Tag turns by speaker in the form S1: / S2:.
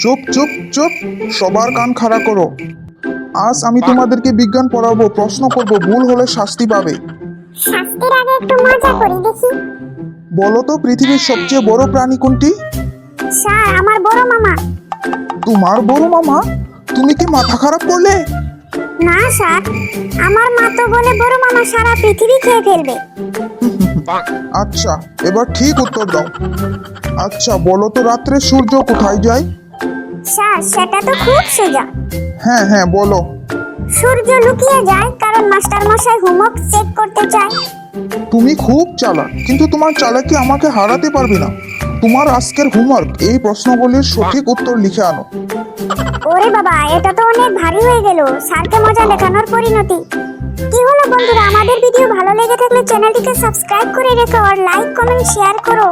S1: চুপ চুপ চুপ, সবার কান খাড়া করো। আজ আমি তোমাদেরকে বিজ্ঞান পড়াবো, প্রশ্ন করব, ভুল হলে শাস্তি পাবে।
S2: শাস্তির আগে একটু মজা করি দেখি।
S1: বলো তো, পৃথিবীর সবচেয়ে বড় প্রাণী কোনটি?
S2: স্যার, আমার বড় মামা।
S1: তোমার বড় মামা? তুমি কি মাথা খারাপ করলে?
S2: না স্যার, আমার মা তো বলে বড় মামা সারা পৃথিবী খেয়ে ফেলবে।
S1: আচ্ছা, এবার ঠিক উত্তর দাও। আচ্ছা বলো তো, রাত্রে সূর্য কোথায় যায়?
S2: স্যার, সেটা তো খুব সোজা।
S1: হ্যাঁ হ্যাঁ বলো।
S2: সূর্য লুকিয়ে যায়, কারণ মাস্টার মশাই হোমওয়ার্ক চেক করতে চায়।
S1: তুমি খুব চালাক, কিন্তু তোমার চালাকি আমাকে হারাতে পারবে না। তোমার আজকের হোমওয়ার্ক, এই প্রশ্নগুলির সঠিক উত্তর লিখে আনো।
S2: ওরে বাবা, এটা তো অনেক ভারী হয়ে গেল। স্যারকে মজা দেখানোর পরিণতি। কি হলো বন্ধুরা, আমাদের ভিডিও ভালো লেগে থাকলে চ্যানেলটিকে সাবস্ক্রাইব করে রেখো আর লাইক কমেন্ট শেয়ার করো।